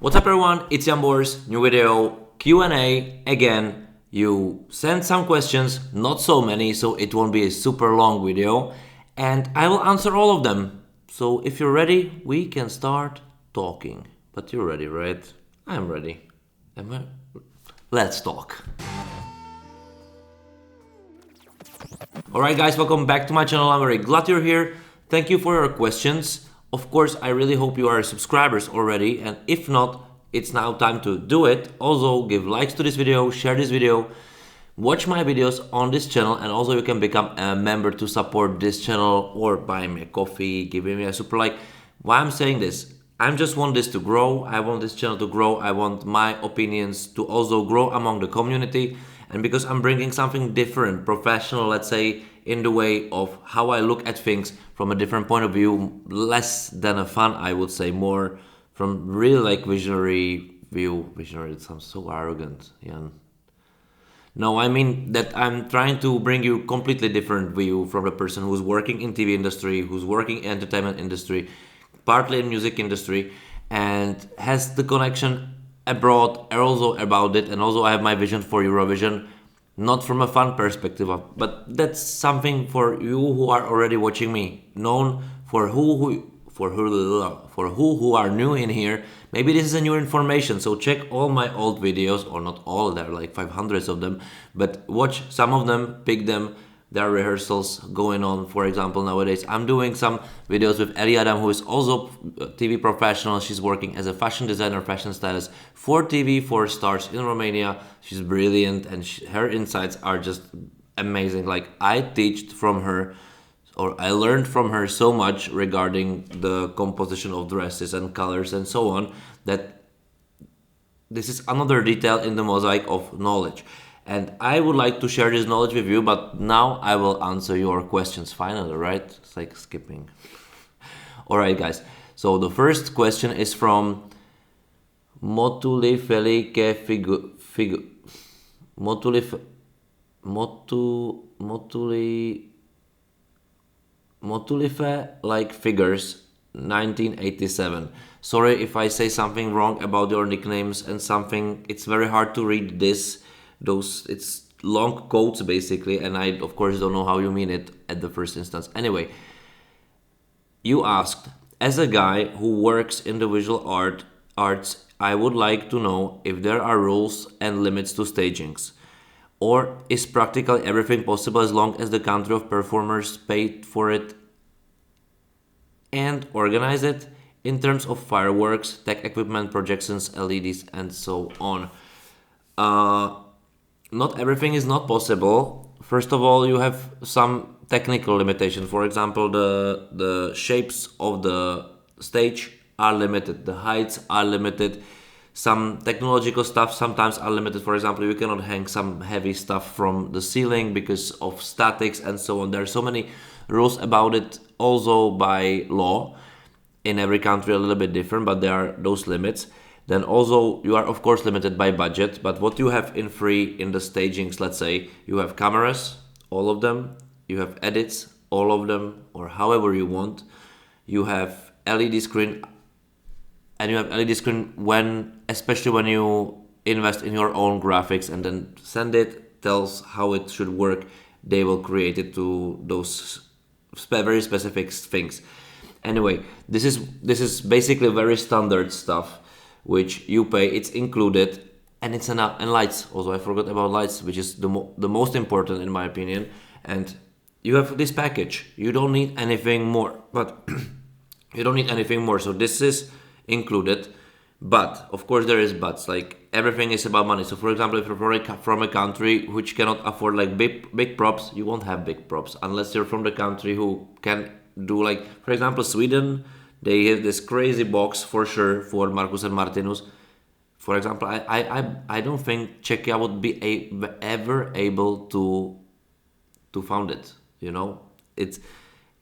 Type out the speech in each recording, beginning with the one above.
What's up everyone, it's Jan Bors, new video, Q&A again. You sent some questions, not so many, so it won't be a super long video, and I will answer all of them. So if you're ready, we can start talking. But you're ready, right? I'm ready. Let's talk. Alright guys, welcome back to my channel. I'm very glad you're here. Thank you for your questions. Of course, I really hope you are subscribers already, and if not, it's now time to do it. Also, give likes to this video, share this video, watch my videos on this channel, and also you can become a member to support this channel or buy me a coffee, give me a super like. Why I'm saying this? I just want this to grow. I want this channel to grow. I want my opinions to also grow among the community, and because I'm bringing something different, professional, let's say, in the way of how I look at things from a different point of view, less than a fun, I would say, more from really like visionary view. Visionary, it sounds so arrogant, Jan. No, I mean that I'm trying to bring you completely different view from a person who's working in TV industry, who's working in entertainment industry, partly in music industry, and has the connection abroad also about it. And also I have my vision for Eurovision, not from a fun perspective, but that's something for you who are already watching me, known for who are new in here. Maybe this is a new information, so check all my old videos, or not all, there are like 500 of them, but watch some of them, pick them. There are rehearsals going on. For example, nowadays I'm doing some videos with Ellie Adam, who is also a TV professional. She's working as a fashion designer, fashion stylist for TV, for stars in Romania. She's brilliant, and her insights are just amazing. Like, I teached from her, or I learned from her so much regarding the composition of dresses and colors and so on, that this is another detail in the mosaic of knowledge. And I would like to share this knowledge with you, but now I will answer your questions finally, right? It's like skipping. Alright guys, so the first question is from Motuli Felike Motulife like figures 1987. Sorry if I say something wrong about your nicknames and something. It's very hard to read this. It's long quotes basically, and I of course don't know how you mean it at the first instance. Anyway, you asked, as a guy who works in the visual arts, I would like to know if there are rules and limits to stagings, or is practically everything possible as long as the country of performers paid for it and organize it, in terms of fireworks, tech equipment, projections, LEDs, and so on. Not everything is not possible. First of all, you have some technical limitations. For example, the shapes of the stage are limited, the heights are limited, some technological stuff sometimes are limited. For example, you cannot hang some heavy stuff from the ceiling because of statics and so on. There are so many rules about it, also by law. In every country a little bit different, but there are those limits. Then also you are of course limited by budget, but what you have in free in the stagings, let's say you have cameras, all of them, you have edits, all of them, or however you want. You have LED screen, and you have LED screen especially when you invest in your own graphics and then send it, tells how it should work. They will create it to those very specific things. Anyway, this is basically very standard stuff which you pay. It's included, and it's enough. And lights also, I forgot about lights, which is the most important in my opinion. And you have this package, you don't need anything more, but you don't need anything more. So this is included, but of course there is buts. Like, everything is about money. So for example, if you're from a country which cannot afford like big props, you won't have big props unless you're from the country who can do, like, for example, Sweden. They have this crazy box for sure for Marcus and Martinus. For example, I don't think Czechia would be ever able to found it. You know, it's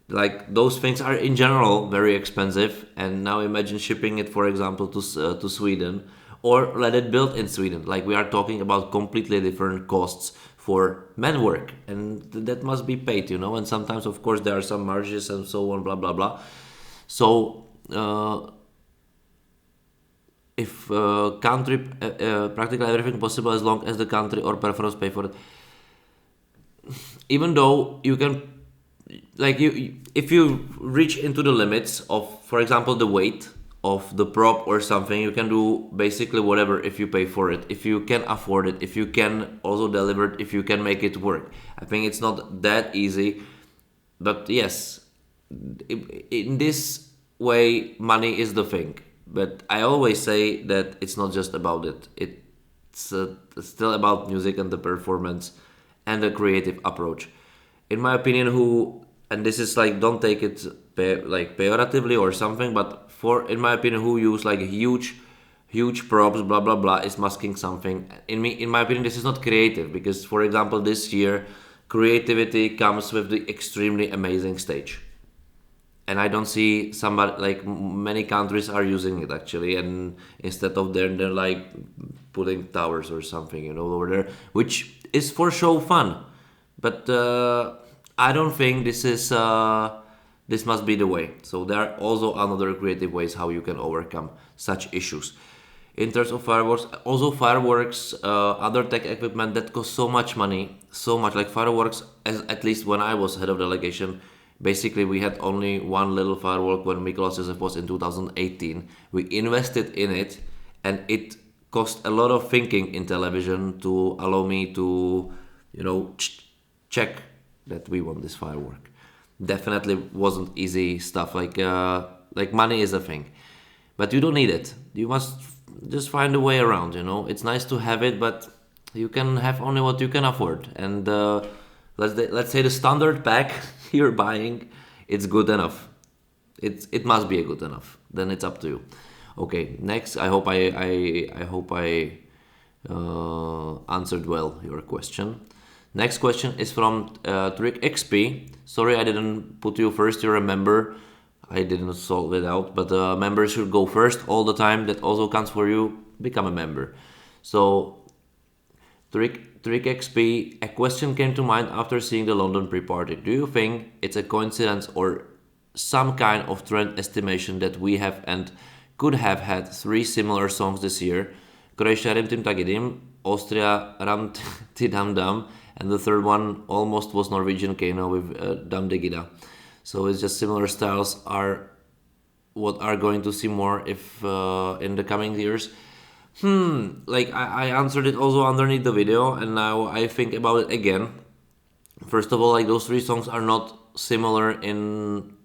like those things are in general very expensive, and now imagine shipping it, for example, to Sweden, or let it build in Sweden. Like, we are talking about completely different costs for men work, and that must be paid, you know. And sometimes, of course, there are some margins and so on, blah blah blah. So if country practically everything possible as long as the country or performers pay for it. Even though you can, like if you reach into the limits of, for example, the weight of the prop or something, you can do basically whatever if you pay for it, if you can afford it, if you can also deliver it, if you can make it work. I think it's not that easy, but yes, in this way, money is the thing. But I always say that it's not just about it. It's still about music and the performance and the creative approach. In my opinion, and this is like, don't take it like pejoratively or something, but in my opinion, who use like huge props, blah blah blah, is masking something. In my opinion, this is not creative, because, for example, this year, creativity comes with the extremely amazing stage, and I don't see somebody, like many countries are using it actually, and instead of they're like putting towers or something, over there, which is for show fun, but I don't think this must be the way. So there are also other creative ways how you can overcome such issues. In terms of fireworks, also fireworks, other tech equipment that costs so much money, so much, like fireworks, at least when I was head of delegation, basically we had only one little firework when Mikolas Josef was in 2018. We invested in it, and it cost a lot of thinking in television to allow me to, check that we want this firework. Definitely wasn't easy stuff. Like money is a thing, but you don't need it. You must just find a way around. It's nice to have it, but you can have only what you can afford. And let's say the standard pack you're buying, it's good enough. It must be good enough. Then it's up to you. Okay, next. I hope I answered well your question. Next question is from Trick XP. Sorry I didn't put you first. You're a member. I didn't solve it out, but members should go first all the time. That also counts for you. Become a member. So, Trick XP, a question came to mind after seeing the London pre-party. Do you think it's a coincidence or some kind of trend estimation that we have and could have had 3 similar songs this year? Croatia Rim Tim Tagidim, Austria Ram Ti Dam Dam, and the third one almost was Norwegian Kano with Dam Digida. So it's just similar styles are what are going to see more if in the coming years. Like I answered it also underneath the video, and now I think about it again. First of all, like those 3 songs are not similar in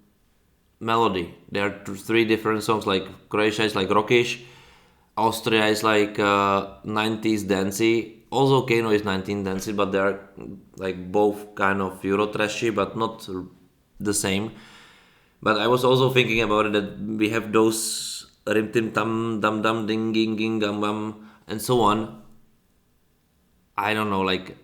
melody. There are 3 different songs. Like Croatia is like rockish, Austria is like 90s dancey. Also, Kano is 19 dancey, but they are like both kind of Euro trashy, but not the same. But I was also thinking about it that we have those rim tim tam dam dam ding ging ging gam bam and so on. I don't know, like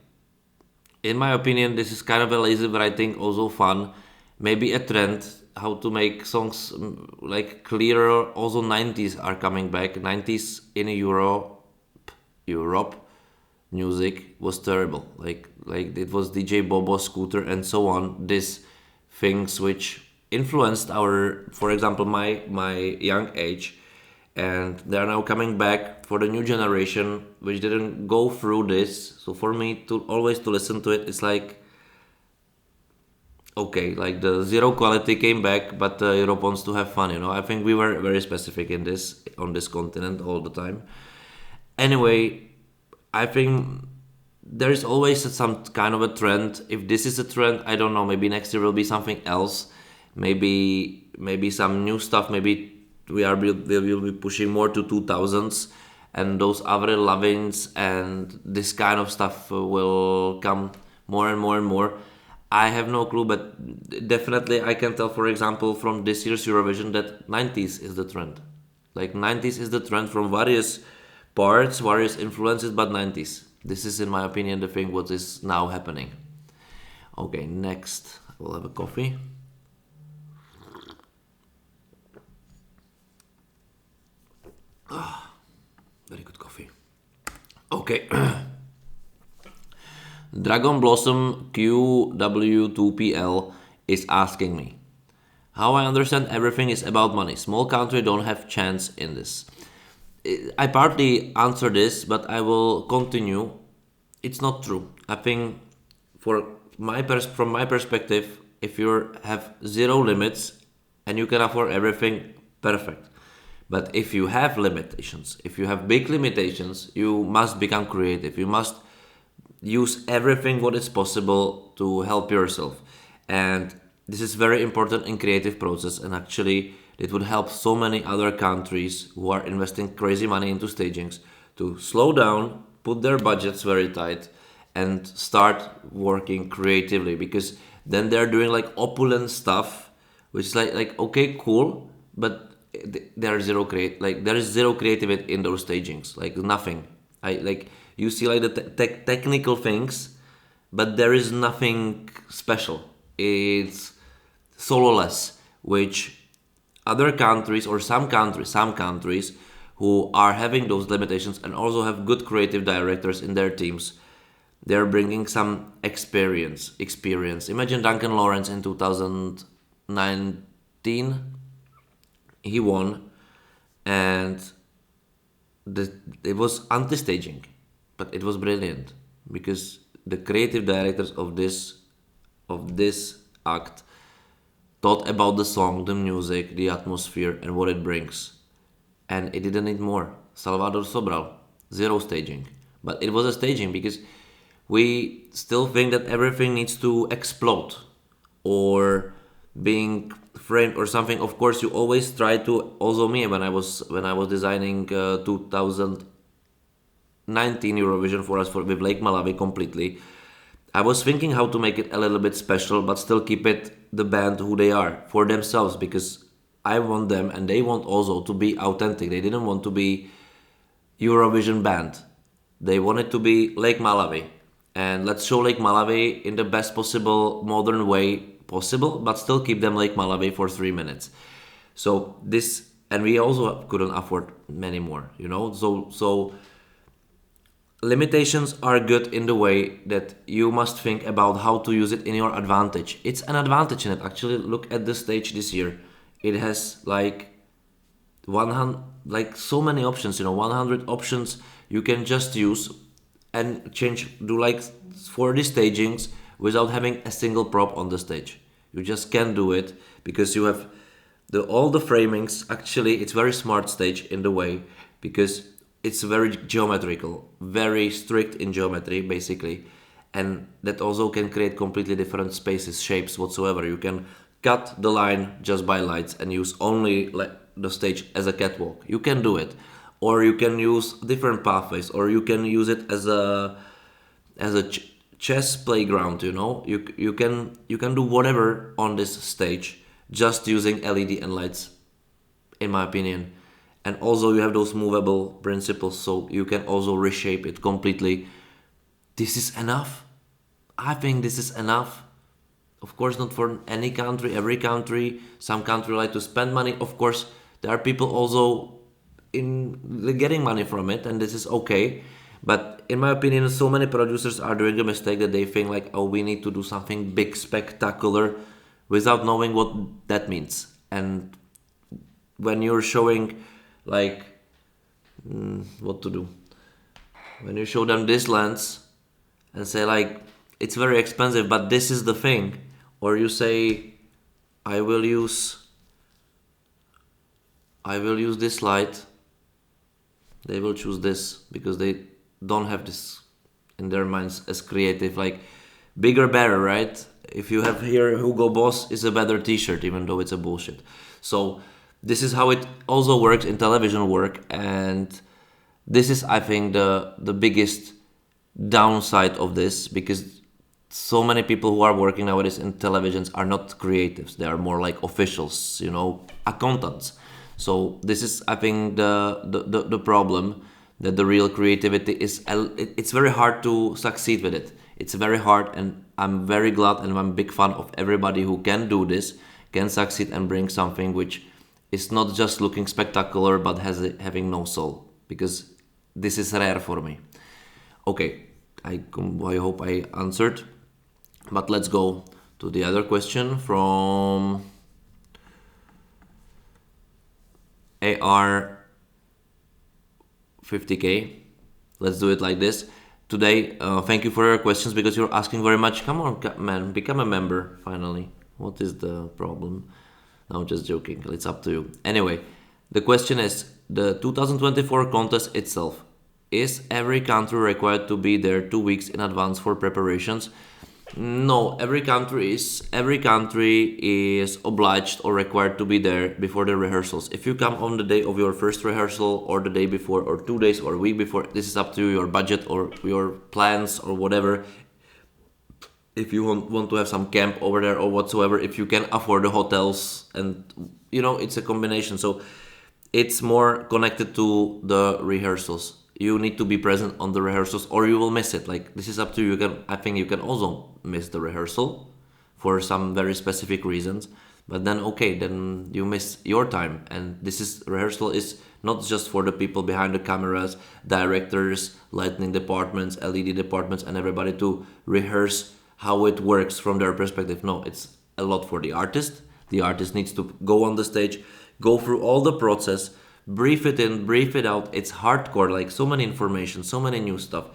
in my opinion, this is kind of a lazy, but I think also fun. Maybe a trend how to make songs like clearer. Also, 90s are coming back. 90s in Europe music was terrible. Like it was DJ Bobo, Scooter, and so on. These things which influenced for example, my young age, and they are now coming back for the new generation which didn't go through this. So for me to always to listen to it, it's like, okay, like the zero quality came back, but Europe wants to have fun. I think we were very specific on this continent all the time. Anyway, I think there is always some kind of a trend. If this is a trend, I don't know. Maybe next year will be something else. Maybe some new stuff. Maybe we will be pushing more to 2000s, and those Avril Lavignes and this kind of stuff will come more and more and more. I have no clue, but definitely I can tell, for example, from this year's Eurovision that 90s is the trend. Like 90s is the trend from various parts, various influences, but 90s. This is, in my opinion, the thing what is now happening. Okay, next. We'll have a coffee. Very good coffee. Okay. Dragon Blossom QW2PL is asking me, how I understand everything is about money. Small country don't have chance in this. I partly answer this, but I will continue. It's not true. I think from my perspective, if you have zero limits and you can afford everything, perfect. But if you have limitations, if you have big limitations, you must become creative. You must use everything what is possible to help yourself. And this is very important in creative process, and actually it would help so many other countries who are investing crazy money into stagings to slow down, put their budgets very tight, and start working creatively, because then they're doing like opulent stuff, which is like okay, cool, but there is zero creativity in those stagings, like nothing. I like you see like the technical things, but there is nothing special. It's sololess, which other countries or some countries who are having those limitations and also have good creative directors in their teams, they're bringing some experience. Imagine Duncan Lawrence in 2019, he won, and it was anti-staging, but it was brilliant because the creative directors of this act thought about the song, the music, the atmosphere, and what it brings. And it didn't need more. Salvador Sobral, zero staging. But it was a staging because we still think that everything needs to explode or being framed or something. Of course, you always try to. Also, me when I was designing 2019 Eurovision for us with Lake Malawi completely. I was thinking how to make it a little bit special, but still keep it the band who they are for themselves, because I want them and they want also to be authentic. They didn't want to be Eurovision band. They wanted to be Lake Malawi, and let's show Lake Malawi in the best possible modern way possible, but still keep them Lake Malawi for 3 minutes. So this, and we also couldn't afford many more, So limitations are good in the way that you must think about how to use it in your advantage. It's an advantage in it. Actually, look at the stage this year. It has like 100, like so many options. 100 options you can just use and do like 40 stagings without having a single prop on the stage. You just can do it because you have all the framings. Actually, it's very smart stage in the way because it's very geometrical, very strict in geometry, basically. And that also can create completely different spaces, shapes, whatsoever. You can cut the line just by lights and use only like the stage as a catwalk. You can do it. Or you can use different pathways, or you can use it as a chess playground, You can do whatever on this stage just using LED and lights, in my opinion. And also you have those movable principles, so you can also reshape it completely. This is enough. I think this is enough. Of course, not for any country, every country. Some country like to spend money. Of course, there are people also getting money from it, and this is okay. But in my opinion, so many producers are doing a mistake that they think like, oh, we need to do something big, spectacular, without knowing what that means. And when you're showing like what to do, when you show them this lens and say like it's very expensive, but this is the thing, or you say I will use this light, they will choose this because they don't have this in their minds as creative, like bigger better, right? If you have here Hugo Boss is a better t-shirt, even though it's a bullshit. So this is how it also works in television work, and this is, I think, the biggest downside of this, because so many people who are working nowadays in televisions are not creatives. They are more like officials, accountants. So this is, I think, the problem, that the real creativity is, it's very hard to succeed with it. It's very hard, and I'm very glad and I'm a big fan of everybody who can do this, can succeed and bring something which is not just looking spectacular but having no soul, because this is rare for me. Okay, I hope I answered, but let's go to the other question from AR 50K. Let's do it like this. Today, thank you for your questions because you're asking very much. Come on, man, become a member finally. What is the problem? No, just joking. It's up to you. Anyway, the question is the 2024 contest itself. Is every country required to be there 2 weeks in advance for preparations? No, every country is obliged or required to be there before the rehearsals. If you come on the day of your first rehearsal or the day before or 2 days or a week before, this is up to you, your budget or your plans or whatever. If you want to have some camp over there or whatsoever, if you can afford the hotels, and it's a combination. So it's more connected to the rehearsals. You need to be present on the rehearsals or you will miss it. Like, this is up to you. I think you can also miss the rehearsal for some very specific reasons. But then, then you miss your time. And rehearsal is not just for the people behind the cameras, directors, lighting departments, LED departments, and everybody to rehearse how it works from their perspective. No, it's a lot for the artist. The artist needs to go on the stage, go through all the process, brief it in, brief it out. It's hardcore, like so many information, so many new stuff.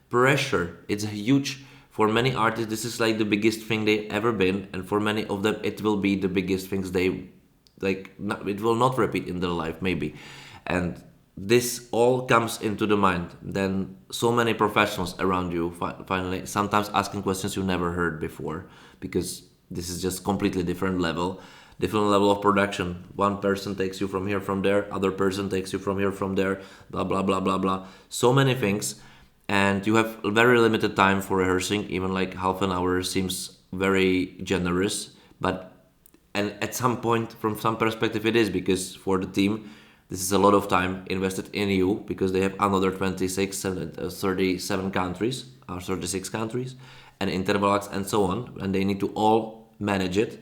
Pressure, it's huge. For many artists, this is like the biggest thing they've ever been. And for many of them, it will be the biggest things it will not repeat in their life, maybe. And this all comes into the mind. Then so many professionals around you, finally, sometimes asking questions you never heard before, because this is just completely different level of production. One person takes you from here, from there, other person takes you from here, from there, blah, blah, blah, blah, blah. So many things. And you have very limited time for rehearsing. Even like half an hour seems very generous. And at some point, from some perspective, it is, because for the team, this is a lot of time invested in you, because they have another 37 countries, or 36 countries, and interval acts and so on, and they need to all manage it.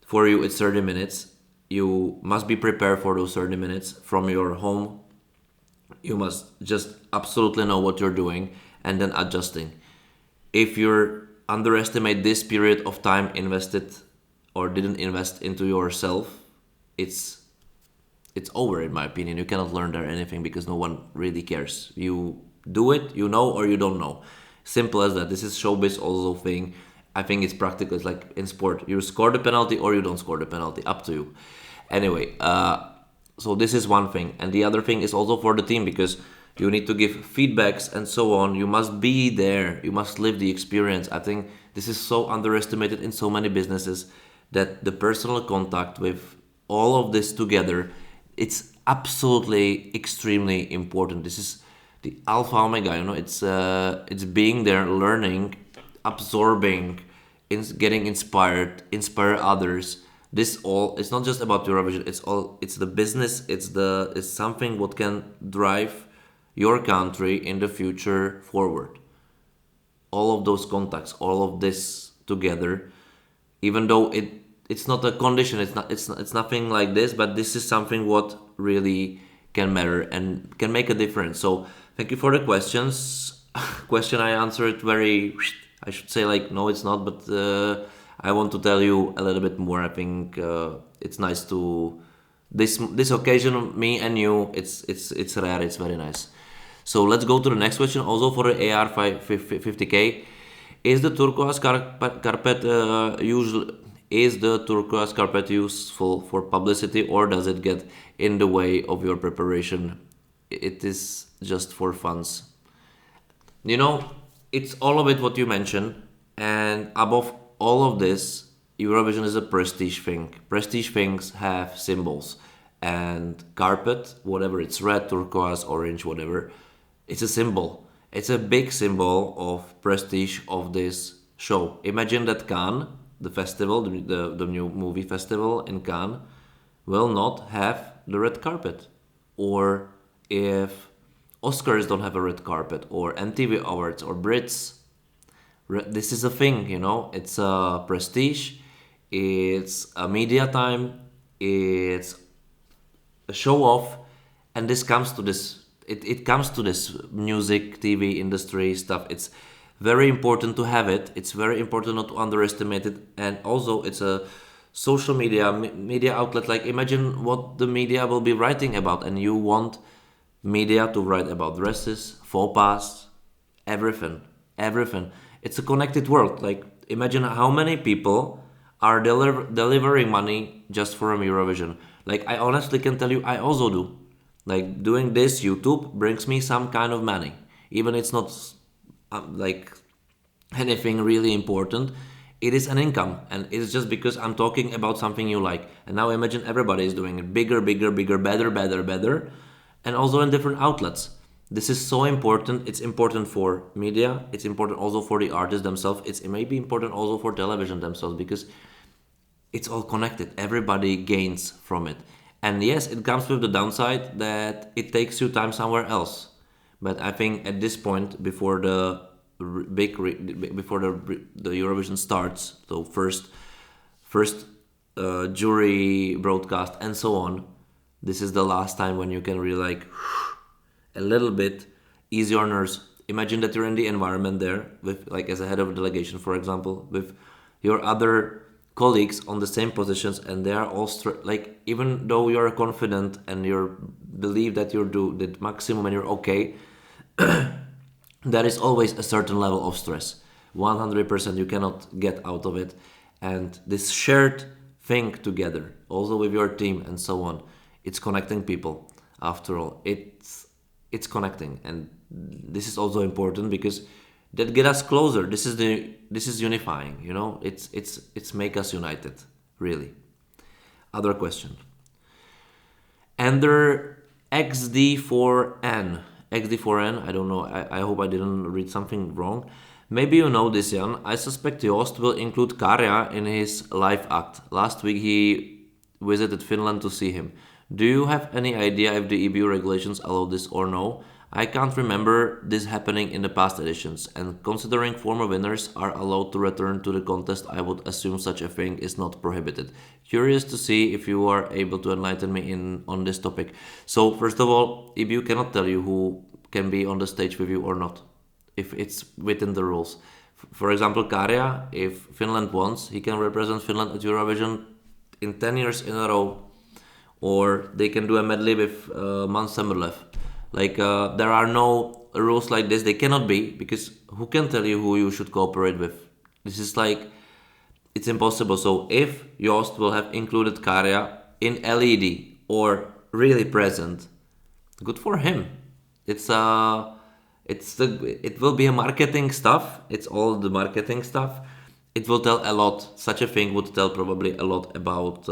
For you, it's 30 minutes. You must be prepared for those 30 minutes from your home. You must just absolutely know what you're doing and then adjusting. If you underestimate this period of time invested or didn't invest into yourself, it's over, in my opinion. You cannot learn there anything because no one really cares. You do it, you know, or you don't know. Simple as that. This is showbiz also thing. I think it's practical. It's like in sport. You score the penalty or you don't score the penalty. Up to you. Anyway, so this is one thing. And the other thing is also for the team, because you need to give feedbacks and so on. You must be there. You must live the experience. I think this is so underestimated in so many businesses, that the personal contact with all of this together, it's absolutely extremely important. This is the alpha omega, it's being there, learning, absorbing, getting inspired, inspire others. This all, it's not just about Eurovision, it's the business, it's something what can drive your country in the future forward. All of those contacts, all of this together, even though it's not a condition, it's nothing like this, but this is something what really can matter and can make a difference. So thank you for the questions. Question I answered very, I should say like, no, it's not, but I want to tell you a little bit more. I think it's nice to this occasion, me and you. It's rare. It's very nice. So let's go to the next question. Also for the AR 50K, is the turquoise carpet useful for publicity, or does it get in the way of your preparation? It is just for funs. It's all of it what you mentioned, and above all of this, Eurovision is a prestige thing. Prestige things have symbols, and carpet, whatever it's red, turquoise, orange, whatever, it's a symbol. It's a big symbol of prestige of this show. Imagine that Cannes, the festival, the new movie festival in Cannes, will not have the red carpet. Or if Oscars don't have a red carpet, or MTV Awards, or Brits, this is a thing, it's a prestige, it's a media time, it's a show off, and this comes to this, it comes to this music, TV industry stuff. It's very important to have it. It's very important not to underestimate it. And also it's a social media outlet. Like, imagine what the media will be writing about, and you want media to write about dresses, faux pas, everything, everything. It's a connected world. Like imagine how many people are delivering money just from Eurovision. Like I honestly can tell you, I also do. Like doing this YouTube brings me some kind of money, even it's not like anything really important. It is an income, and it's just because I'm talking about something you like. And now imagine everybody is doing it bigger, bigger, bigger, better, better, better, and also in different outlets. This is so important. It's important for media. It's important also for the artists themselves. It may be important also for television themselves because it's all connected. Everybody gains from it. And yes, it comes with the downside that it takes you time somewhere else. But I think at this point, before the before the Eurovision starts, so first jury broadcast and so on, this is the last time when you can really like a little bit ease your nerves. Imagine that you're in the environment there with like as a head of a delegation, for example, with your other colleagues on the same positions, and they are all like even though you're confident and you believe that you're do the maximum and you're okay, there is always a certain level of stress. 100% you cannot get out of it, and this shared thing together also with your team and so on, it's connecting people. After all, it's connecting, and this is also important because that get us closer. This is unifying, you know. It's make us united, really. Other question. Ender XD4N. XD4N, I don't know. I hope I didn't read something wrong. Maybe you know this, Jan. I suspect Yost will include Kara in his live act. Last week he visited Finland to see him. Do you have any idea if the EBU regulations allow this or no? I can't remember this happening in the past editions, and considering former winners are allowed to return to the contest, I would assume such a thing is not prohibited. Curious to see if you are able to enlighten me on this topic. So first of all, EBU cannot tell you who can be on the stage with you or not, if it's within the rules. For example, Kara, if Finland wants, he can represent Finland at Eurovision in 10 years in a row, or they can do a medley with Man Semmerlev. Like there are no rules like this. They cannot be, because who can tell you who you should cooperate with? This is like, it's impossible. So if Yost will have included Kara in LED or really present, good for him. It will be a marketing stuff. It's all the marketing stuff. It will tell a lot. Such a thing would tell probably a lot about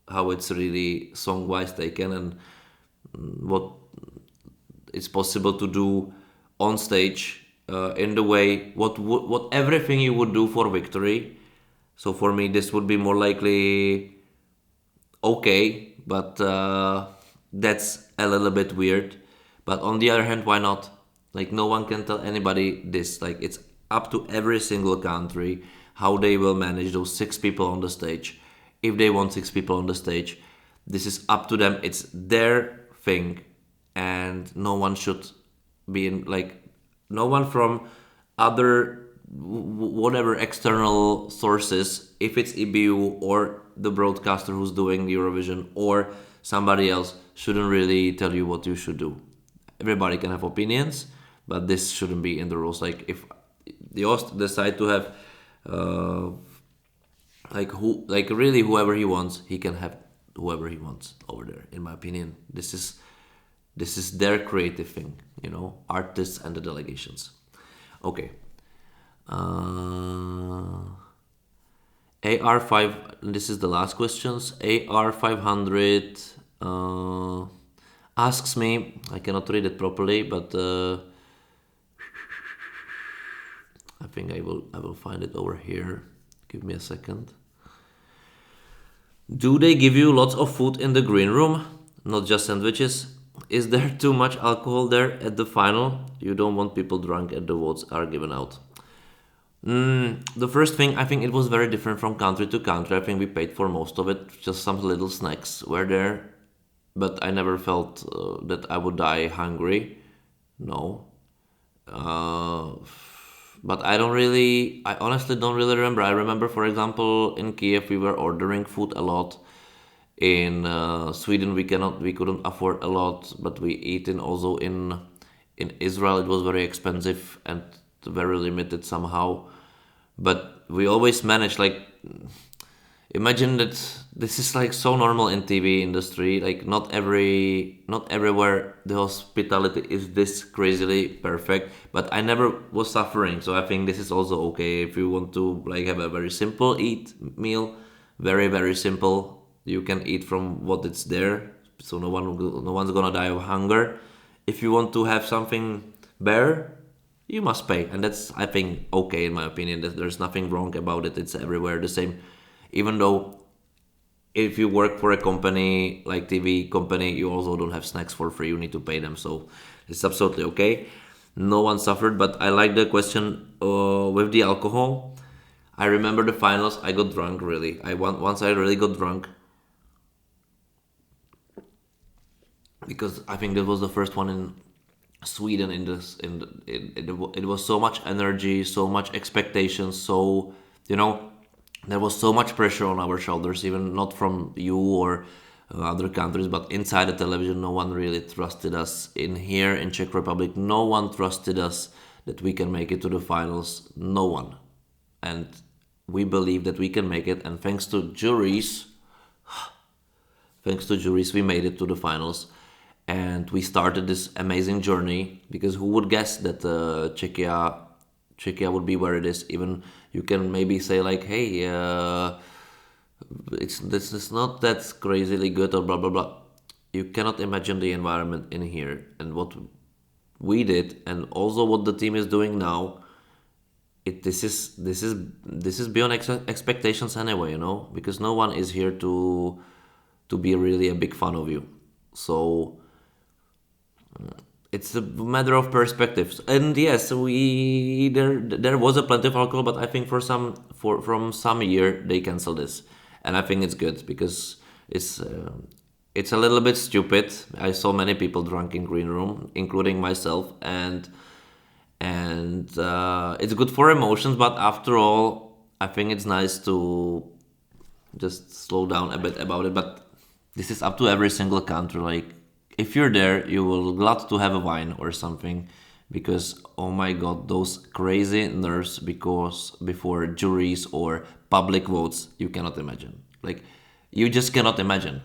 how it's really song-wise taken and what it's possible to do on stage in the way what everything you would do for victory. So for me, this would be more likely okay, but that's a little bit weird. But on the other hand, why not? Like no one can tell anybody this. Like it's up to every single country how they will manage those 6 people on the stage. If they want 6 people on the stage, this is up to them. It's their thing, and no one should be in, like, no one from other whatever external sources, if it's EBU or the broadcaster who's doing the Eurovision or somebody else, shouldn't really tell you what you should do. Everybody can have opinions, but this shouldn't be in the rules. Like if the host decide to have like really whoever he wants, he can have whoever he wants over there. In my opinion, this is their creative thing, you know, artists and the delegations. Okay. AR5, this is the last questions. AR500 asks me, I cannot read it properly, but I think I will find it over here. Give me a second. Do they give you lots of food in the green room? Not just sandwiches? Is there too much alcohol there at the final? You don't want people drunk and the votes are given out. The first thing, I think it was very different from country to country. I think we paid for most of it. Just some little snacks were there. But I never felt that I would die hungry. No. But I honestly don't really remember. I remember, for example, in Kiev we were ordering food a lot. In Sweden, we couldn't afford a lot, but we eat in also in Israel. It was very expensive and very limited somehow. But we always manage, like, imagine that this is like so normal in TV industry. Like not everywhere the hospitality is this crazily perfect. But I never was suffering, so I think this is also okay. If you want to like have a very simple meal, very very simple, you can eat from what it's there. So no one's gonna die of hunger. If you want to have something bare, you must pay, and that's, I think, okay in my opinion. That there's nothing wrong about it. It's everywhere the same. Even though if you work for a company like TV company, you also don't have snacks for free. You need to pay them, so it's absolutely okay. No one suffered. But I like the question with the alcohol. I remember the finals. I got drunk really. Once I really got drunk because I think that was the first one in Sweden. It was so much energy, so much expectations, so there was so much pressure on our shoulders, even not from you or other countries, but inside the television. No one really trusted us in here in Czech Republic. No one trusted us that we can make it to the finals. No one. And we believe that we can make it, and thanks to juries, we made it to the finals. And we started this amazing journey, because who would guess that Czechia would be where it is? Even you can maybe say like, hey, this is not that crazily good or blah blah blah. You cannot imagine the environment in here and what we did, and also what the team is doing now. This is beyond expectations anyway, because no one is here to be really a big fan of you. So it's a matter of perspectives. And yes, there was a plenty of alcohol, but I think from some year they canceled this, and I think it's good, because it's a little bit stupid. I saw many people drunk in green room, including myself, and it's good for emotions. But after all, I think it's nice to just slow down a bit about it. But this is up to every single country. Like, if you're there, you will glad to have a wine or something, because oh my god, those crazy nerves because before juries or public votes, you cannot imagine. Like, you just cannot imagine.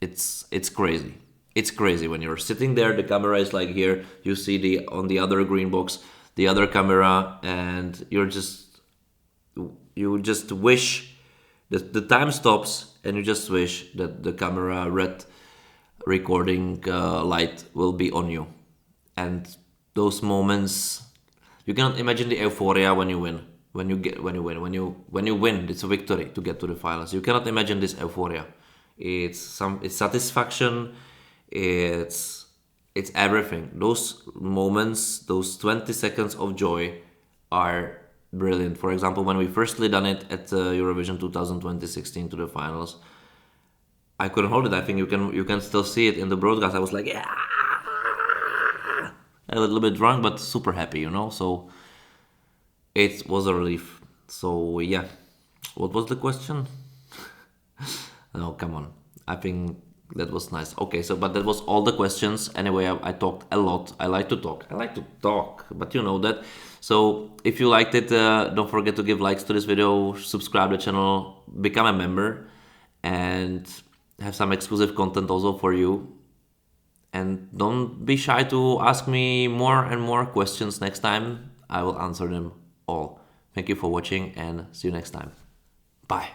It's crazy. It's crazy when you're sitting there. The camera is like here. You see on the other green box the other camera, and you just wish that the time stops, and you just wish that the camera red recording light will be on you. And those moments, you cannot imagine the euphoria when you win. When you win, it's a victory to get to the finals. You cannot imagine this euphoria. It's satisfaction. It's everything. Those moments, those 20 seconds of joy are brilliant. For example, when we firstly done it at Eurovision 2016 to the finals, I couldn't hold it. I think you can still see it in the broadcast. I was like, yeah, a little bit drunk, but super happy, So it was a relief. So yeah, what was the question? No, come on. I think that was nice. Okay, but that was all the questions. Anyway, I talked a lot. I like to talk, but you know that. So if you liked it, don't forget to give likes to this video, subscribe to the channel, become a member, and have some exclusive content also for you. And don't be shy to ask me more and more questions next time. I will answer them all. Thank you for watching, and see you next time. Bye.